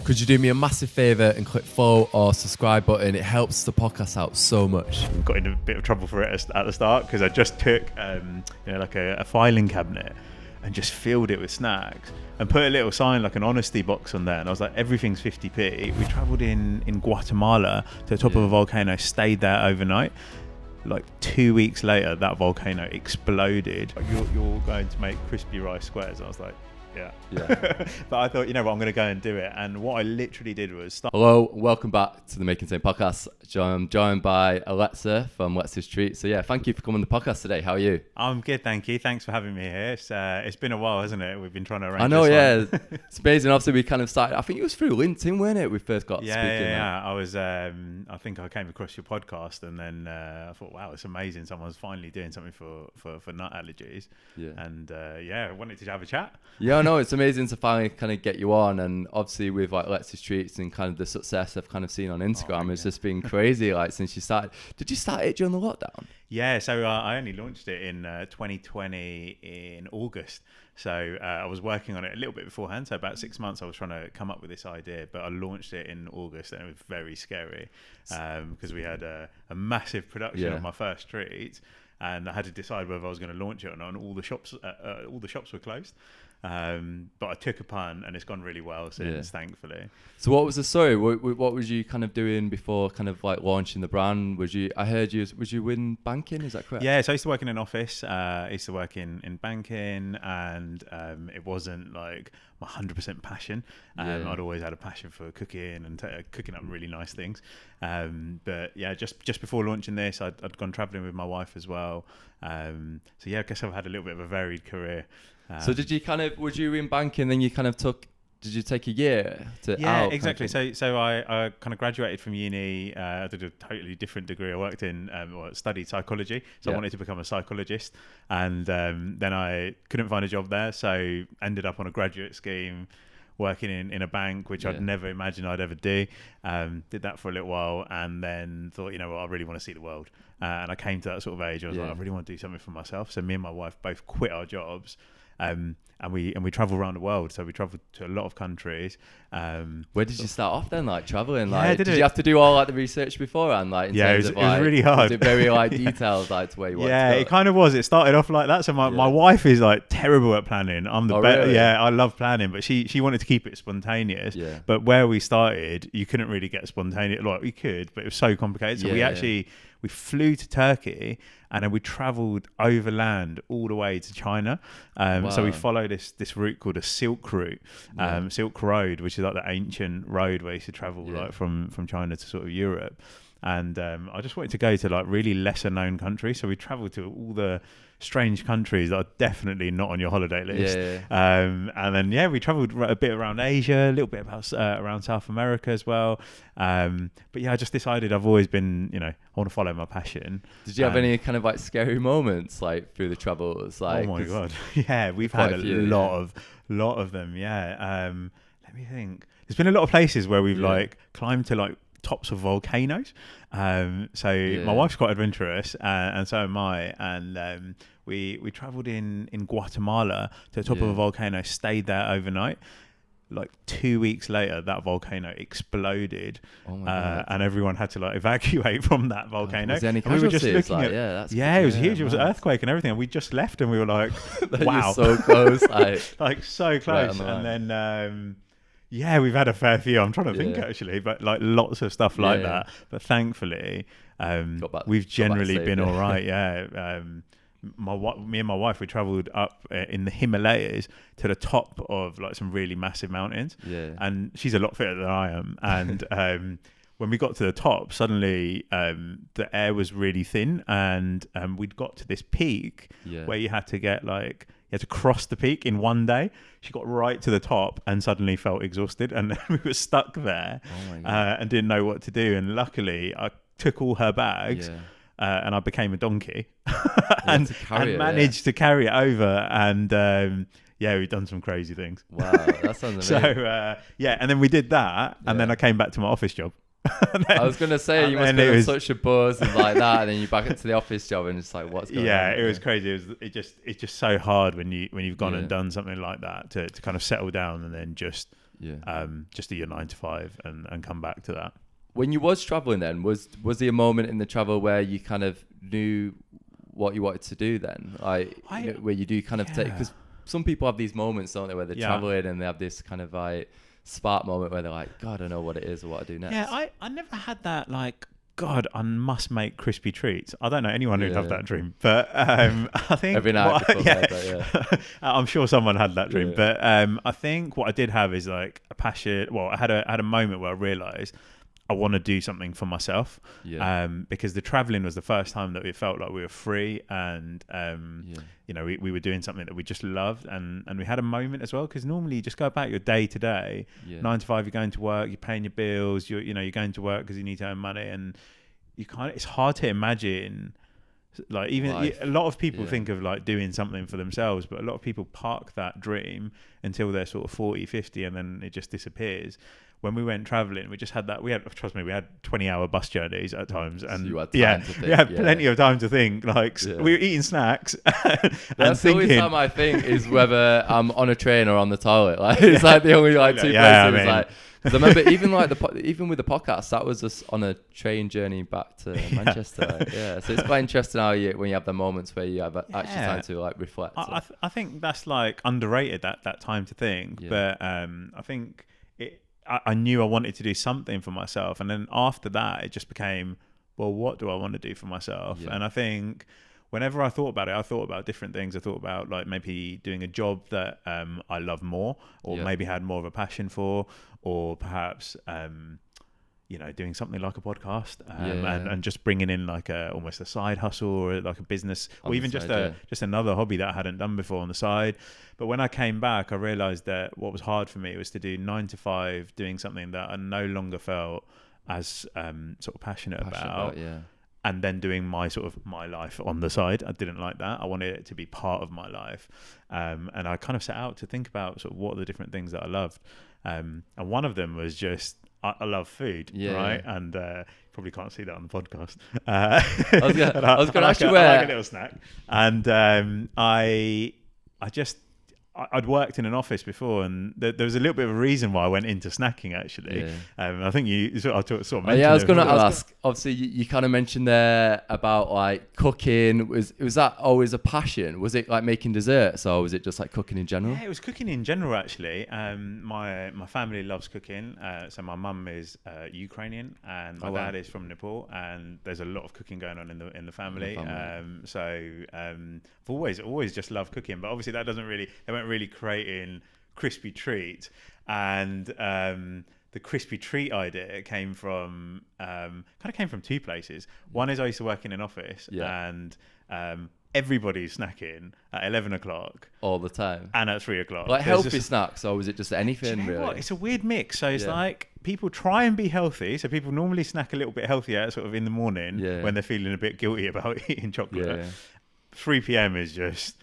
Could you do me a massive favour and click follow or subscribe button? It helps the podcast out so much. We got in a bit of trouble for it at the start because I just took like a filing cabinet and just filled it with snacks and put a little sign, like an honesty box on there, and I was like, everything's 50p. We travelled in Guatemala to the top of a volcano, stayed there overnight. Like 2 weeks later, that volcano exploded. You're going to make crispy rice squares. I was like, yeah. But I thought, you know what, I'm going to go and do it. And what I literally did was start. Hello, welcome back to the Making Same podcast. I'm joined by Alexei from Lexi's Treat. So yeah, thank you for coming on the podcast today. How are you? I'm good, thank you. Thanks for having me here. It's been a while, hasn't it? We've been trying to arrange. I know, this yeah. It's amazing. Obviously, we kind of started. I think it was through LinkedIn, weren't it? We first got speaking. Yeah. I was. I think I came across your podcast, and then I thought, wow, it's amazing. Someone's finally doing something for nut allergies. Yeah. And I wanted to have a chat. Yeah, no, it's amazing to finally kind of get you on, and obviously with like Lexi's Treats and kind of the success I've kind of seen on Instagram, it's just been crazy. Like since you started, did you start it during the lockdown? Yeah, so I only launched it in 2020 in August. So I was working on it a little bit beforehand. So about 6 months I was trying to come up with this idea, but I launched it in August, and it was very scary because we had a massive production of my first treat, and I had to decide whether I was going to launch it or not. And all the shops were closed. But I took a punt, and it's gone really well since, thankfully. So what was the story? What was you kind of doing before kind of like launching the brand? Was you in banking? Is that correct? Yeah, so I used to work in an office. I used to work in banking, and it wasn't like my 100% passion. I'd always had a passion for cooking and cooking up really nice things. But yeah, just before launching this, I'd gone traveling with my wife as well. So yeah, I guess I've had a little bit of a varied career. So did you was you in banking, then you kind of did you take a year to Yeah, exactly. So I kind of graduated from uni. I did a totally different degree. I worked in, studied psychology. So I wanted to become a psychologist. And then I couldn't find a job there. So ended up on a graduate scheme working in a bank, which I'd never imagined I'd ever do. Did that for a little while, and then thought, you know what, I really want to see the world. And I came to that sort of age. I was like, I really want to do something for myself. So me and my wife both quit our jobs. And we travel around the world, so we traveled to a lot of countries. Where did you start off then, like traveling? Like, did you have to do all like the research beforehand? Like, it was really hard. Was it very like detailed, like to where you wanted to go? It kind of was. It started off like that. So my wife is like terrible at planning. I'm the best. Really? Yeah, I love planning, but she wanted to keep it spontaneous. Yeah. But where we started, you couldn't really get spontaneous. Like we could, but it was so complicated. So we flew to Turkey, and then we travelled overland all the way to China. So we followed this route called a Silk Route, Silk Road, which is like the ancient road where you used to travel like from China to sort of Europe. And I just wanted to go to like really lesser known countries. So we travelled to all the strange countries that are definitely not on your holiday list. And then we travelled a bit around Asia, a little bit around South America as well. But I just decided I've always been, I want to follow my passion. Did you have any kind of like scary moments like through the travels? Like, oh my god, yeah, we've had a lot of them. Yeah, let me think. There's been a lot of places where we've like climbed to like tops of volcanoes. My wife's quite adventurous, and so am I. And we travelled in Guatemala to the top of a volcano, stayed there overnight. Like 2 weeks later, that volcano exploded, and everyone had to like evacuate from that volcano. Was there any and we were just looking like, at it was huge. It was an earthquake and everything, and we just left, and we were like, wow, so close, like so close. And then we've had a fair few. I'm trying to think actually, but like lots of stuff like that. But thankfully, we've generally been all right. Me and my wife, we travelled up in the Himalayas to the top of like some really massive mountains. And she's a lot fitter than I am. And when we got to the top, suddenly the air was really thin, and we'd got to this peak where you had to cross the peak in one day. She got right to the top and suddenly felt exhausted, and we were stuck there and didn't know what to do. And luckily, I took all her bags. And I became a donkey and managed to carry it over. And we've done some crazy things. Wow, that sounds amazing. So and then we did that, and then I came back to my office job. I was gonna say you must be on such a buzz and like that, and then you back into the office job, and it's like, what's going on? Yeah, it was crazy. It's just so hard when you've gone and done something like that to kind of settle down and then just just do your 9 to 5 and come back to that. When you was traveling then, was there a moment in the travel where you kind of knew what you wanted to do then? Where you do kind of take, because some people have these moments, don't they, where they're traveling and they have this kind of like spark moment where they're like, God, I don't know what it is or what I do next. Yeah, I never had that like, God, I must make crispy treats. I don't know anyone who'd have that dream, but I think every night. I'm sure someone had that dream, but I think what I did have is like a passion. Well, I had a moment where I realised I want to do something for myself, because the traveling was the first time that it felt like we were free, and you know, we were doing something that we just loved, and we had a moment as well, because normally you just go about your day to day, 9 to 5, you're going to work, you're paying your bills, you're going to work because you need to earn money, and it's hard to imagine. Like even a lot of people think of like doing something for themselves, but a lot of people park that dream until they're sort of 40, 50, and then it just disappears. When we went traveling, we just had that. We had 20-hour bus journeys at times, and so you had time to think, we had plenty of time to think. Like we were eating snacks. That's the only time I think is whether I'm on a train or on the toilet. Like it's like the only like two places. I mean, like, because I remember even with the podcast, that was just on a train journey back to Manchester. So it's quite interesting how when you have the moments where you have actually time to like reflect. I think that's like underrated, that time to think. But I think I knew I wanted to do something for myself, and then after that, it just became, well, what do I want to do for myself? And I think whenever I thought about it, I thought about different things. I thought about like maybe doing a job that I love more, or maybe had more of a passion for, or perhaps doing something like a podcast, and just bringing in like almost a side hustle, or like a business, or even just another hobby that I hadn't done before on the side. But when I came back, I realized that what was hard for me was to do 9 to 5, doing something that I no longer felt as sort of passionate about. And then doing my life on the side. I didn't like that. I wanted it to be part of my life. And I kind of set out to think about sort of what are the different things that I loved. And one of them was just, I love food, right? And probably can't see that on the podcast. I was going to ask you where. I like a little snack. And I'd worked in an office before, and there was a little bit of a reason why I went into snacking, actually. I think I sort of mentioned I was going to ask, obviously you kind of mentioned there about like cooking. Was that always a passion? Was it like making desserts, or was it just like cooking in general? Yeah, it was cooking in general, actually. My family loves cooking. So my mum is Ukrainian, and my dad is from Nepal, and there's a lot of cooking going on in the family. I've always just loved cooking, but obviously they weren't really creating crispy treats, and the crispy treat idea came from two places. One is I used to work in an office, and everybody's snacking at 11 o'clock all the time, and at 3 o'clock. Like healthy snacks, or was it just anything? Do you know really? What? It's a weird mix. So it's like people try and be healthy. So people normally snack a little bit healthier, sort of in the morning when they're feeling a bit guilty about eating chocolate. 3 p.m. is just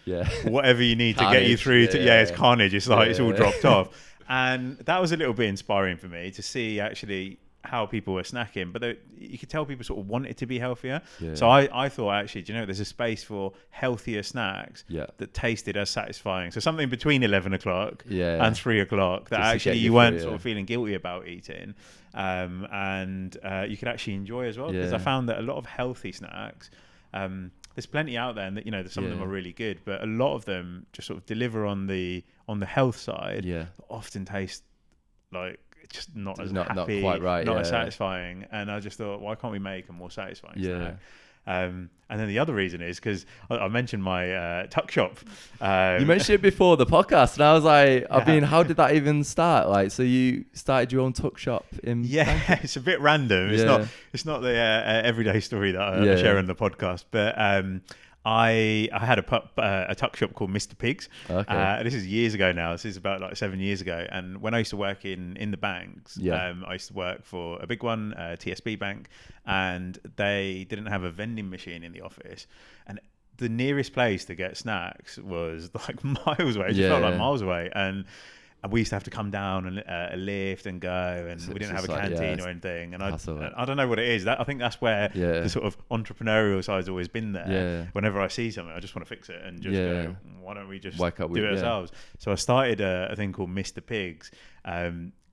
whatever you need carnage, to get you through to it's carnage. It's like it's all dropped off, and that was a little bit inspiring for me to see actually how people were snacking, but you could tell people sort of wanted to be healthier. So I thought, actually, do you know, there's a space for healthier snacks that tasted as satisfying. So something between 11 o'clock and 3 o'clock that just actually you weren't sort of feeling guilty about eating, and you could actually enjoy as well, because I found that a lot of healthy snacks, there's plenty out there, and that some of them are really good, but a lot of them just sort of deliver on the health side. Often taste like just not as happy, not quite right, not as satisfying. And I just thought, why can't we make a more satisfying snack? And then the other reason is because I mentioned my tuck shop. You mentioned it before the podcast, and I was like, how did that even start? Like, so you started your own tuck shop in Bangkok? It's a bit random. It's not the everyday story that I share on the podcast, but I had a tuck shop called Mr. Pigs. This is years ago now. This is about like 7 years ago. And when I used to work in the banks, I used to work for a big one, TSB Bank, and they didn't have a vending machine in the office. And the nearest place to get snacks was like miles away. It just felt like miles away. And we used to have to come down and a lift and go, and we didn't have a canteen or anything. And I don't know what it is. I think that's where the sort of entrepreneurial side's always been there. Whenever I see something, I just want to fix it and just go, why don't we just do it ourselves? So I started a thing called Mr. Pigs.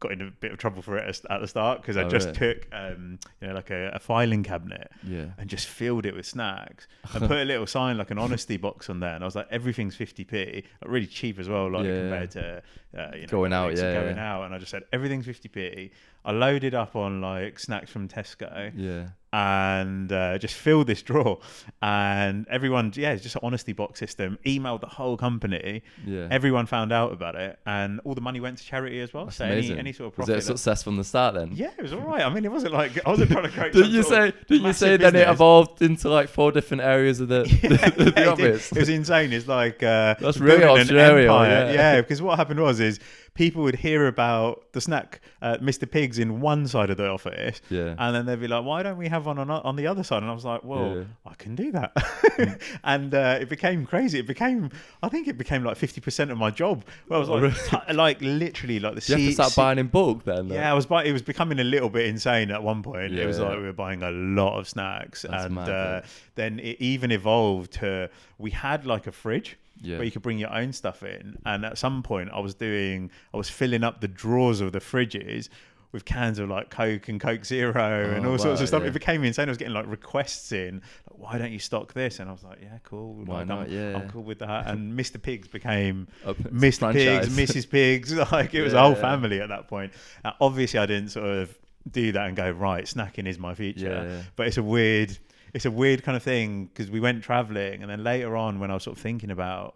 got in a bit of trouble for it at the start because I just took like a filing cabinet and just filled it with snacks and put a little sign like an honesty box on there, and I was like, everything's 50p, like really cheap as well, like compared to going out, and I just said everything's 50p. I loaded up on like snacks from Tesco and just filled this drawer, and everyone, it's just an honesty box system, emailed the whole company, everyone found out about it, and all the money went to charity as well. That's so any sort of profit. Was it a success from the start then? Yeah, it was all right. I mean, it wasn't like I wasn't trying to create didn't you say then it evolved into like 4 different areas of the office? It was insane. It's like that's really entrepreneurial. Yeah, because what happened was people would hear about the snack Mr. Pigs in one side of the office, and then they'd be like, why don't we have one on the other side? And I was like, well, I can do that. And it became crazy. I think it became like 50% of my job. Well, I was like literally like the you have to start buying in bulk then? Yeah, it was becoming a little bit insane at one point. It was like we were buying a lot of snacks. That's and mad, then it even evolved to, we had like a fridge where you could bring your own stuff in, and at some point I was filling up the drawers of the fridges with cans of like Coke and Coke Zero and all sorts of stuff. It became insane. I was getting like requests in, like, why don't you stock this? And I was like, yeah, cool. Why not? I'm cool with that. And Mr. Pigs became Mr. Pigs, Mrs. Pigs. Like it was a whole family at that point. Obviously I didn't sort of do that and go, right, snacking is my future. But it's a weird kind of thing, because we went traveling, and then later on when I was sort of thinking about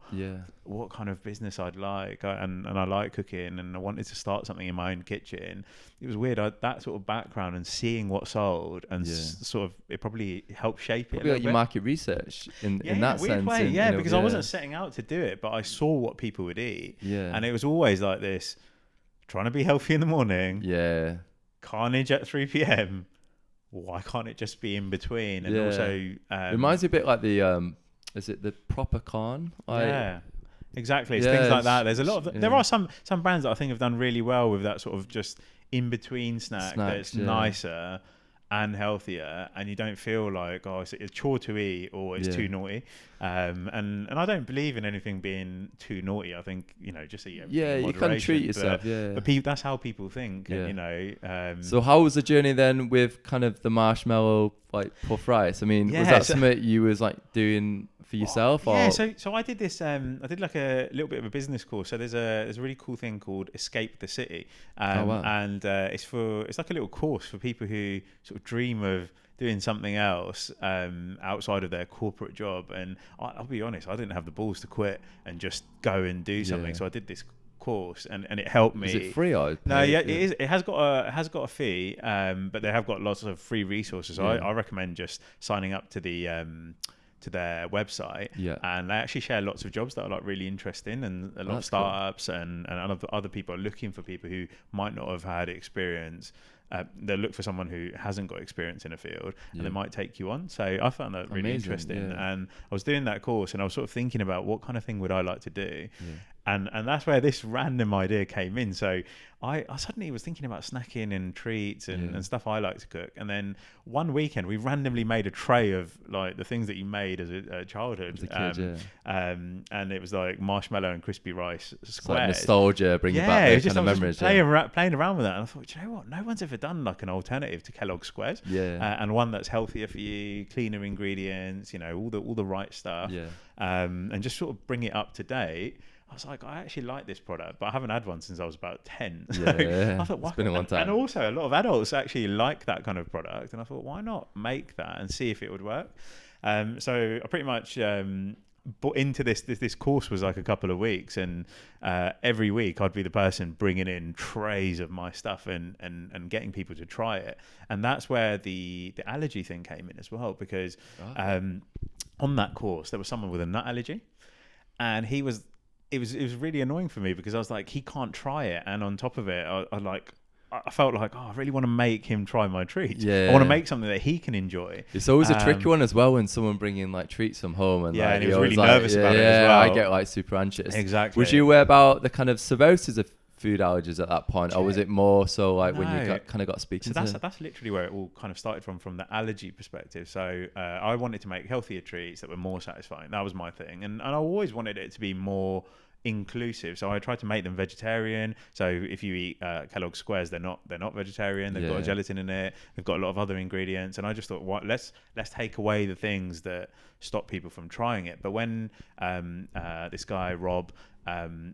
what kind of business I'd like, and I like cooking, and I wanted to start something in my own kitchen, it was weird. That sort of background and seeing what sold, and sort of it probably helped shape probably it. Like your market research in that sense. Way. Because I wasn't setting out to do it, but I saw what people would eat, and it was always like this: trying to be healthy in the morning, carnage at 3 p.m. Why can't it just be in between? And also reminds me a bit like the is it the proper corn? Exactly. It's things like that. There's a lot of there are some brands that I think have done really well with that sort of just in between snack that's nicer and healthier, and you don't feel like it's a chore to eat or it's too naughty. And I don't believe in anything being too naughty. I think just eat everything in you can treat yourself. But that's how people think. And, so how was the journey then with kind of the marshmallow like puff rice? I mean, was that something you was like doing for yourself? Or? So I did this. I did like a little bit of a business course. So there's a really cool thing called Escape the City, and it's like a little course for people who sort of dream of doing something else outside of their corporate job. And I'll be honest, I didn't have the balls to quit and just go and do something. So I did this course, and it helped me. Is it free? No, it is. It has got a fee, but they have got lots of free resources. So I recommend just signing up to their website, and they actually share lots of jobs that are like really interesting, and a lot of startups and other people are looking for people who might not have had experience. They look for someone who hasn't got experience in a field, and they might take you on. So I found that really interesting. And I was doing that course, and I was sort of thinking about what kind of thing would I like to do. And that's where this random idea came in. So I suddenly was thinking about snacking and treats and stuff I like to cook. And then one weekend we randomly made a tray of like the things that you made as a childhood. As a kid, and it was like marshmallow and crispy rice squares. Like nostalgia, bringing back those kind of memories. Playing around with that, and I thought, you know what? No one's ever done like an alternative to Kellogg's squares. And one that's healthier for you, cleaner ingredients, all the right stuff. And just sort of bring it up to date. I was like, I actually like this product, but I haven't had one since I was about 10. So I thought, it's been a long time. And also, a lot of adults actually like that kind of product. And I thought, why not make that and see if it would work? So I pretty much bought into this course was like a couple of weeks, and every week I'd be the person bringing in trays of my stuff and getting people to try it. And that's where the allergy thing came in as well, because on that course there was someone with a nut allergy, and it was really annoying for me, because I was like, he can't try it, and on top of it I felt like, I really want to make him try my treats. I want to make something that he can enjoy. It's always a tricky one as well when someone bringing like treats from home, and and he was really nervous about it as well. I get like super anxious. Exactly. Was you aware about the kind of severities of food allergies at that point, or was it more so like when you got speaking to? That's literally where it all kind of started from the allergy perspective. So I wanted to make healthier treats that were more satisfying. That was my thing, and I always wanted it to be more inclusive. So I tried to make them vegetarian. So if you eat Kellogg's Squares, they're not vegetarian. They've got gelatin in it. They've got a lot of other ingredients. And I just thought, what? Let's take away the things that stop people from trying it. But when this guy Rob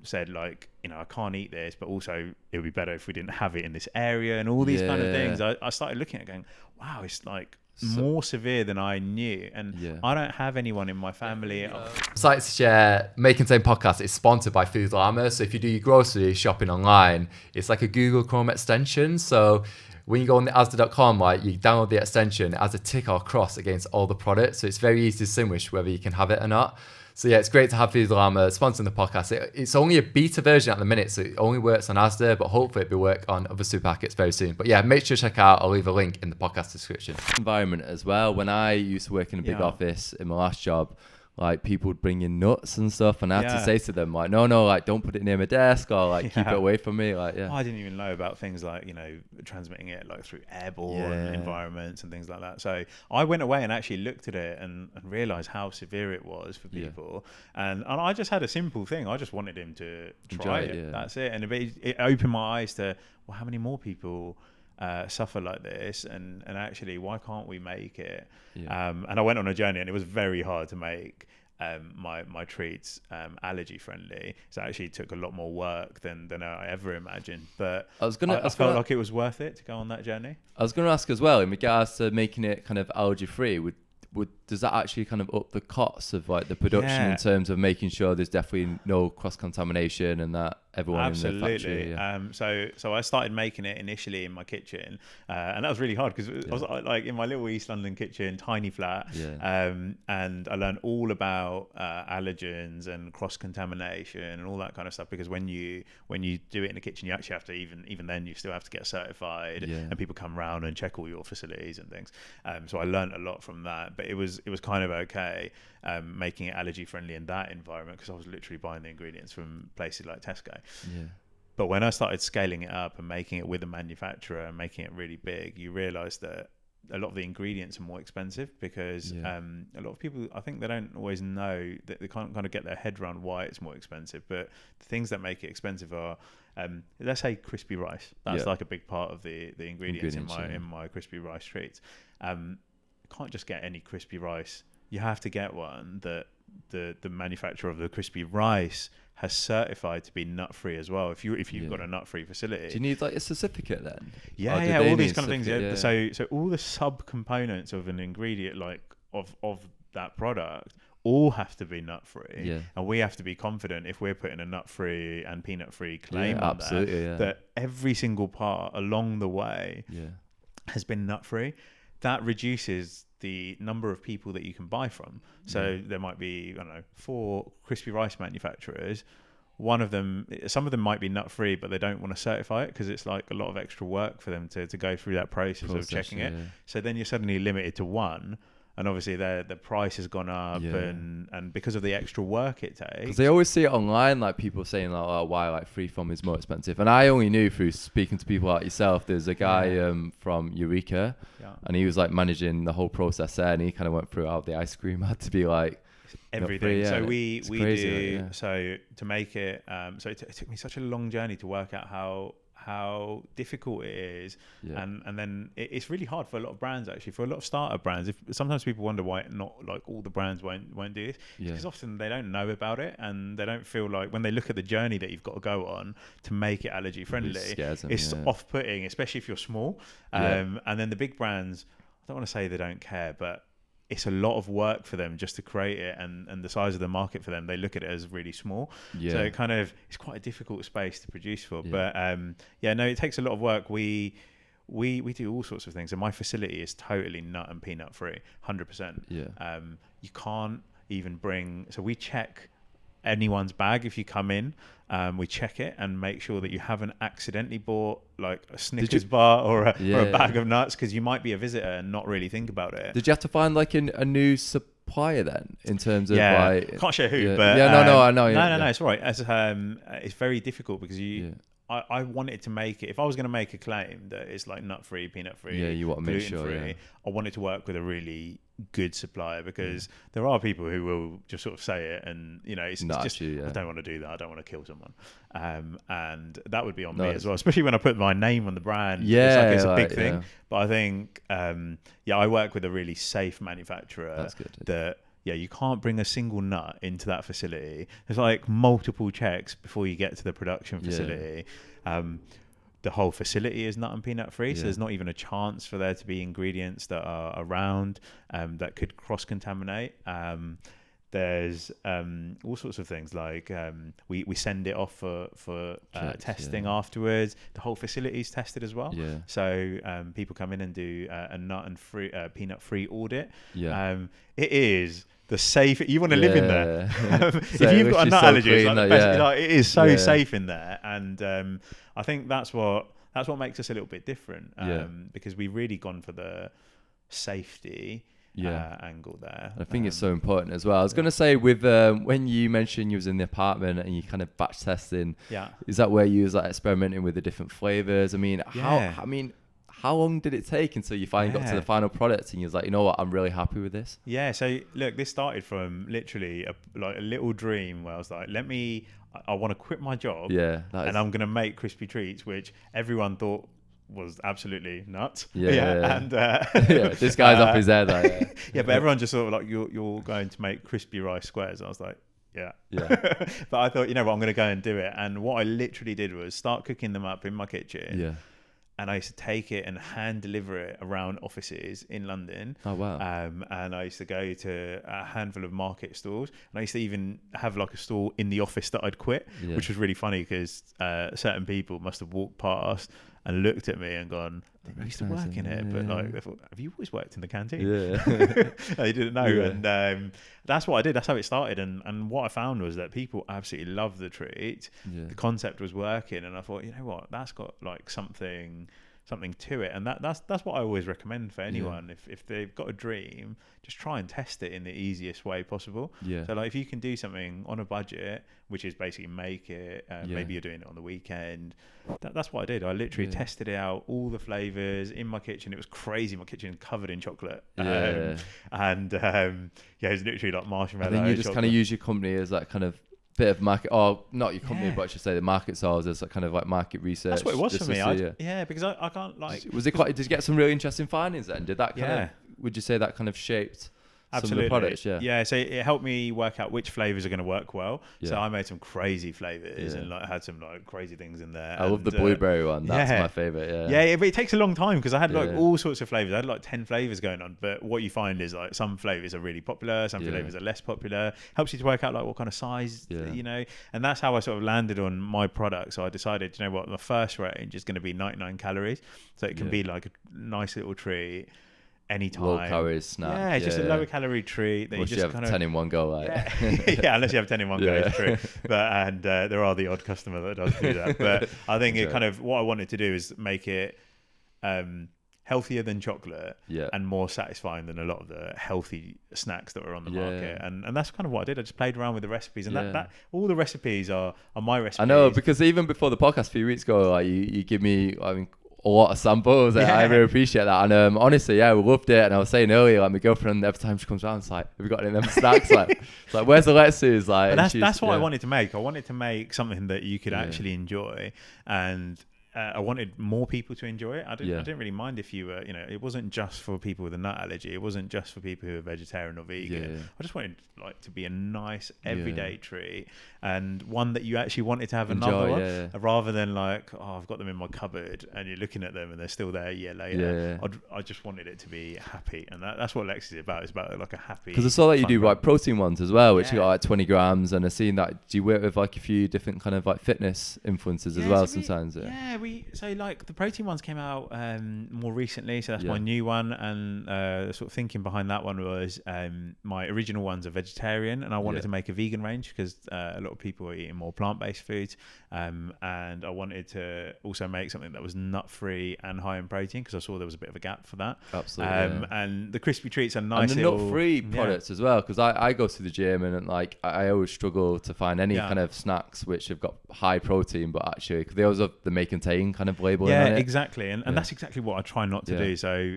said, like, you know, I can't eat this, but also it would be better if we didn't have it in this area, and all these kind of things, I started looking at it going, wow, it's like more severe than I knew. And I don't have anyone in my family. I'd like to share, Making Same Podcast is sponsored by Food Llama. So if you do your grocery shopping online, it's like a Google Chrome extension. So when you go on the Asda.com, like, you download the extension as a tick or cross against all the products. So it's very easy to distinguish whether you can have it or not. So yeah, it's great to have Food Llama sponsoring the podcast. It's only a beta version at the minute, so it only works on Asda, but hopefully it will work on other supermarkets very soon. But yeah, make sure to check out. I'll leave a link in the podcast description. Environment as well. When I used to work in a big office in my last job, like, people would bring in nuts and stuff, and I had to say to them, like, no, like, don't put it near my desk, or like keep it away from me. Like, I didn't even know about things like, you know, transmitting it like through airborne environments and things like that. So I went away and actually looked at it and realized how severe it was for people. And I just had a simple thing. I just wanted him to try it. That's it. And it opened my eyes to, well, how many more people suffer like this, and actually, why can't we make it? And I went on a journey, and it was very hard to make my treats allergy friendly. So it actually took a lot more work than I ever imagined. But I felt like it was worth it to go on that journey. I was going to ask as well, in regards to making it kind of allergy free, does that actually kind of up the costs of like the production in terms of making sure there's definitely no cross contamination and that everyone in the factory? So I started making it initially in my kitchen, and that was really hard because I was like in my little East London kitchen, tiny flat, and I learned all about allergens and cross contamination and all that kind of stuff, because when you do it in the kitchen, you actually have to even then you still have to get certified, and people come around and check all your facilities and things. So I learned a lot from that, but it was kind of okay making it allergy friendly in that environment, because I was literally buying the ingredients from places like Tesco. But when I started scaling it up and making it with a manufacturer and making it really big, you realize that a lot of the ingredients are more expensive, because a lot of people, I think they don't always know, that they can't kind of get their head around why it's more expensive. But the things that make it expensive are, let's say, crispy rice. That's like a big part of the ingredients in my crispy rice treats. Can't just get any crispy rice. You have to get one that the manufacturer of the crispy rice has certified to be nut free as well. If you've got a nut free facility, do you need like a certificate then? All these kind of things. So all the sub components of an ingredient, like of that product, all have to be nut free, and we have to be confident if we're putting a nut free and peanut free claim on that every single part along the way has been nut free. That reduces the number of people that you can buy from. So there might be, I don't know, 4 crispy rice manufacturers. Some of them might be nut free, but they don't want to certify it because it's like a lot of extra work for them to go through that process of checking it. So then you're suddenly limited to one. And obviously the price has gone up, and because of the extra work it takes. Because they always see it online, like people saying like, oh, why like Freeform is more expensive. And I only knew through speaking to people like yourself. There's a guy from Eureka, and he was like managing the whole process there, and he kind of went through how the ice cream had to be like everything. So we do so to make it. So it took me such a long journey to work out how difficult it is, and then it's really hard for a lot of brands, actually, for a lot of startup brands. If sometimes people wonder why not like all the brands won't do this, because often they don't know about it, and they don't feel like, when they look at the journey that you've got to go on to make it allergy friendly, it's off-putting, especially if you're small. And then the big brands, I don't want to say they don't care, but it's a lot of work for them just to create it, and the size of the market for them, they look at it as really small. So it kind of, it's quite a difficult space to produce for. But it takes a lot of work. We do all sorts of things, and my facility is totally nut and peanut free, 100%. You can't even bring, so we check anyone's bag if you come in. We check it and make sure that you haven't accidentally bought like a Snickers bar or a bag of nuts, because you might be a visitor and not really think about it. Did you have to find like a new supplier then, in terms of like, can't share who, but I know. No, it's all right. It's very difficult because I wanted to make it, if I was going to make a claim that it's like nut free, peanut free, you want to make sure free, I wanted to work with a really good supplier, because there are people who will just sort of say it, and it's just I don't want to do that, I don't want to kill someone, and that would be on me as well, especially when I put my name on the brand. It's a big thing. But I think I work with a really safe manufacturer. That's good. That you can't bring a single nut into that facility. There's like multiple checks before you get to the production facility. The whole facility is nut and peanut free, so there's not even a chance for there to be ingredients that are around that could cross-contaminate. There's all sorts of things like we send it off for testing afterwards. The whole facility is tested as well. So people come in and do a nut and peanut free audit. It is the safe. You want to live in there. If you've got a nut allergy, it's like the best. It is so safe in there, and I think that's what makes us a little bit different, because we've really gone for the safety angle there. I think it's so important as well. I was going to say, with when you mentioned you was in the apartment and you kind of batch testing, is that where you was like experimenting with the different flavors? I mean, how long did it take until you finally got to the final product and you was like, you know what, I'm really happy with this? So look, this started from literally a little dream where I was like, I want to quit my job, and I'm going to make crispy treats, which everyone thought was absolutely nuts. And this guy's off his head. But everyone just sort of like, you're going to make crispy rice squares. I was like, but I thought, you know what, I'm going to go and do it. And what I literally did was start cooking them up in my kitchen. And I used to take it and hand deliver it around offices in London. Oh, wow. And I used to go to a handful of market stalls. And I used to even have like a stall in the office that I'd quit, which was really funny because certain people must have walked past and looked at me and gone, I used to work in it. But like, they thought, have you always worked in the canteen? They didn't know. And that's what I did. That's how it started. And what I found was that people absolutely loved the treat. The concept was working. And I thought, you know what, that's got like something to it. And that's what I always recommend for anyone. If they've got a dream, just try and test it in the easiest way possible. So like, if you can do something on a budget, which is basically make it, maybe you're doing it on the weekend, that's what I did. I literally tested it out, all the flavors in my kitchen. It was crazy. My kitchen covered in chocolate. And it was literally like marshmallow. And then you just kind of use your company as that kind of bit of market, or not your company, but I should say the market sales as like kind of like market research. That's what it was for me. Because I can't like. Was it quite? Did you get some really interesting findings then? Did that kind of? Would you say that kind of shaped some of the products? So it helped me work out which flavors are going to work well. So I made some crazy flavors and like had some like crazy things in there. I love the blueberry one. That's my favorite. But it takes a long time because I had like all sorts of flavors. I had like 10 flavors going on. But what you find is like some flavors are really popular, some flavors are less popular. Helps you to work out like what kind of size, and that's how I sort of landed on my product. So I decided, you know what, the first range is going to be 99 calories. So it can be like a nice little treat. Anytime. Low calorie snack. Just a lower calorie treat. Unless you have 10 in one go. Unless you have 10 in one go, it's true. But there are the odd customer that does do that. But I think it kind of, what I wanted to do is make it healthier than chocolate and more satisfying than a lot of the healthy snacks that are on the market. And that's kind of what I did. I just played around with the recipes, and that all the recipes are my recipes. I know, because even before the podcast a few weeks ago, like you give me, a lot of samples. I really appreciate that. And honestly, we loved it. And I was saying earlier, like my girlfriend, every time she comes around, it's like, have you got any of them snacks? It's like, where's Alexei? Like, that's what I wanted to make. I wanted to make something that you could actually enjoy. And I wanted more people to enjoy it. I didn't really mind if you were, it wasn't just for people with a nut allergy. It wasn't just for people who are vegetarian or vegan. I just wanted like to be a nice everyday treat, and one that you actually wanted to have another one, rather than like, I've got them in my cupboard and you're looking at them and they're still there a year later. I just wanted it to be happy, and that's what Lexi is about. It's about like a happy. Because I saw that you do like protein ones as well, which you got like 20 grams, and I've seen that. Do you work with like a few different kind of like fitness influencers as well sometimes? So like the protein ones came out more recently, so that's my new one. And the sort of thinking behind that one was my original ones are vegetarian, and I wanted to make a vegan range because a lot of people are eating more plant-based foods, and I wanted to also make something that was nut-free and high in protein because I saw there was a bit of a gap for that. Absolutely. And the crispy treats are nice, and the nut-free products as well, because I go to the gym and like I always struggle to find any kind of snacks which have got high protein, but actually they always have the may contain kind of labeling on it. Exactly. And that's exactly what I try not to do. So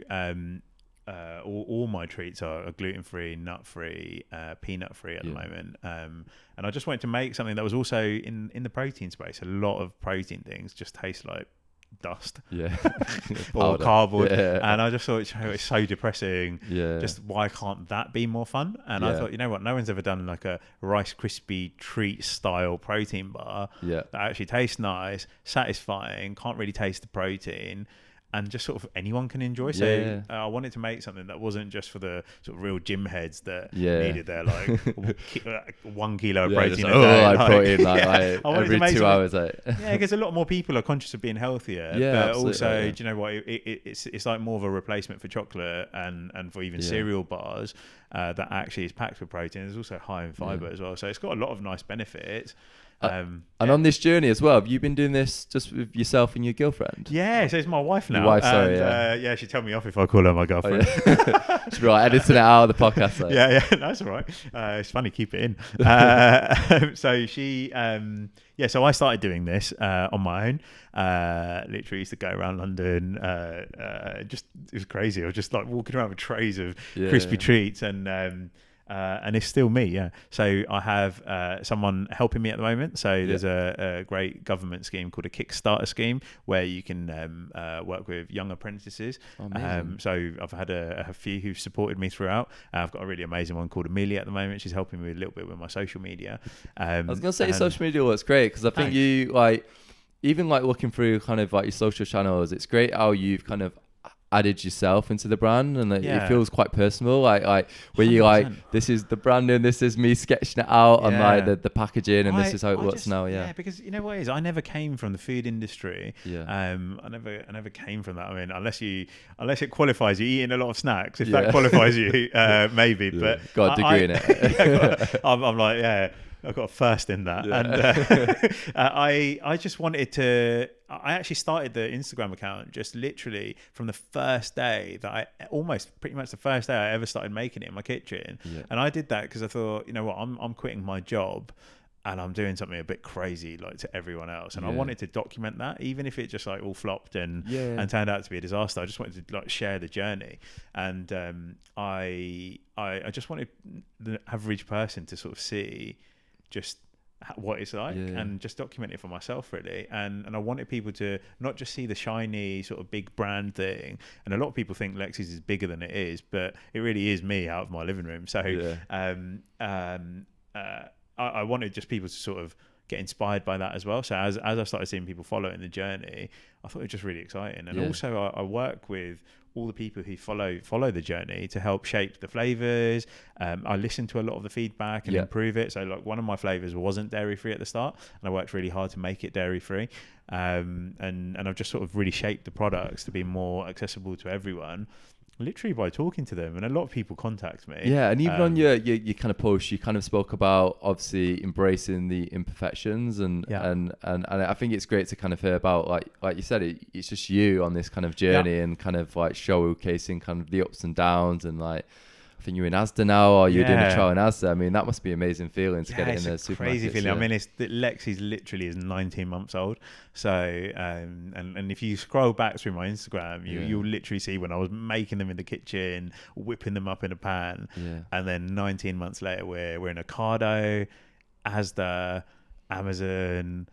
all my treats are gluten-free, nut-free, peanut-free at the moment. And I just wanted to make something that was also in the protein space. A lot of protein things just taste like dust or cardboard, and I just thought it's so depressing. Just why can't that be more fun? And I thought, you know what, no one's ever done like a Rice Krispie treat style protein bar that actually tastes nice, satisfying, can't really taste the protein, and just sort of anyone can enjoy. So I wanted to make something that wasn't just for the sort of real gym heads that needed their like 1 kilo of protein a day. Protein every 2 hours. Because a lot more people are conscious of being healthier. But also, do you know what? It's like more of a replacement for chocolate and for even cereal bars that actually is packed with protein. It's also high in fiber as well. So it's got a lot of nice benefits. And on this journey as well, have you been doing this just with yourself and your girlfriend? Yeah, so it's my wife now. Your wife, sorry, she'd tell me off if I call her my girlfriend. Should be like editing it out of the podcast. Though. Yeah, that's all right. It's funny, keep it in. So she, so I started doing this on my own. Literally used to go around London. It was crazy. I was just like walking around with trays of crispy treats and it's still me, So I have someone helping me at the moment. So there's a great government scheme called a Kickstarter scheme where you can work with young apprentices. So I've had a few who've supported me throughout. I've got a really amazing one called Amelia at the moment. She's helping me a little bit with my social media. I was going to say social media looks great because I think you like, even like looking through kind of like your social channels, it's great how you've kind of added yourself into the brand, and it feels quite personal, like where 100%. You like, this is the branding, this is me sketching it out on like the packaging, and this is how it looks now. Because you know what it is, I never came from the food industry. I never came from that. I mean, unless it qualifies you eating a lot of snacks, if that qualifies you, maybe. But got a degree in it. I'm like, I've got a first in that. And I just wanted to, I actually started the Instagram account just literally from the first day that pretty much the first day I ever started making it in my kitchen. And I did that because I thought, you know what, I'm quitting my job and I'm doing something a bit crazy like to everyone else. And I wanted to document that, even if it just like all flopped and turned out to be a disaster. I just wanted to like share the journey. And I just wanted the average person to sort of see just what it's like and just document it for myself really, and I wanted people to not just see the shiny sort of big brand thing, and a lot of people think Lexi's is bigger than it is, but it really is me out of my living room. So I wanted just people to sort of get inspired by that as well. So as I started seeing people following the journey, I thought it was just really exciting. And also I work with all the people who follow the journey to help shape the flavors. I listened to a lot of the feedback and improve it. So like one of my flavors wasn't dairy free at the start, and I worked really hard to make it dairy free. And I've just sort of really shaped the products to be more accessible to everyone, literally by talking to them. And a lot of people contact me. And even on your kind of post, you kind of spoke about obviously embracing the imperfections, and I think it's great to kind of hear about, like you said, it's just you on this kind of journey and kind of like showcasing kind of the ups and downs. And like, I think you're in Asda now, or you're doing a trial in Asda. I mean, that must be an amazing feeling to get it in the supermarket. Crazy feeling. I mean, Lexi's literally is 19 months old. So, and if you scroll back through my Instagram, you'll literally see when I was making them in the kitchen, whipping them up in a pan, and then 19 months later, we're in Ocado, Asda, Amazon.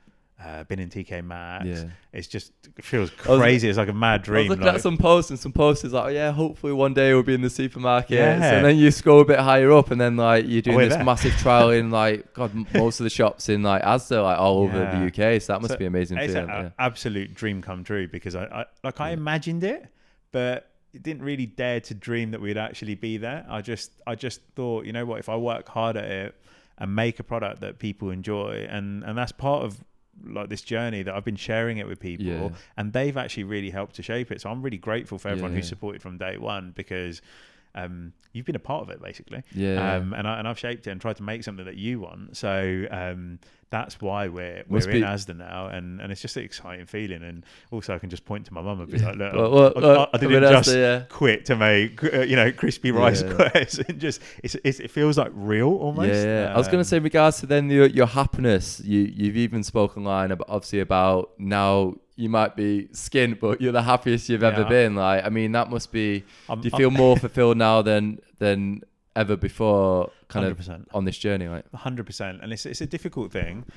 Been in TK Maxx. It feels crazy. It's like a mad dream. I was looking at some posts, and some posts is like, hopefully one day we'll be in the supermarket. And then you scroll a bit higher up, and then like you're doing this massive trial in like most of the shops in like Asda, like all over the UK. So that must be an amazing feeling. It's an absolute dream come true, because I imagined it, but it didn't really dare to dream that we'd actually be there. I just thought, you know what, if I work hard at it and make a product that people enjoy, and that's part of like this journey that I've been sharing it with people, and they've actually really helped to shape it. So I'm really grateful for everyone who supported from day one, because you've been a part of it basically. And I've shaped it and tried to make something that you want. So that's why we're in Asda now, and it's just an exciting feeling. And also I can just point to my mum and be like, look, I didn't just quit to make crispy rice squares. And just it feels like real almost. I was going to say, in regards to then your happiness, you've even spoken line about, obviously, about now you might be skint, but you're the happiest you've ever been. Like, I mean, that must be. Do you feel more fulfilled now than ever before, kind 100%. Of on this journey? Like 100%, and it's a difficult thing.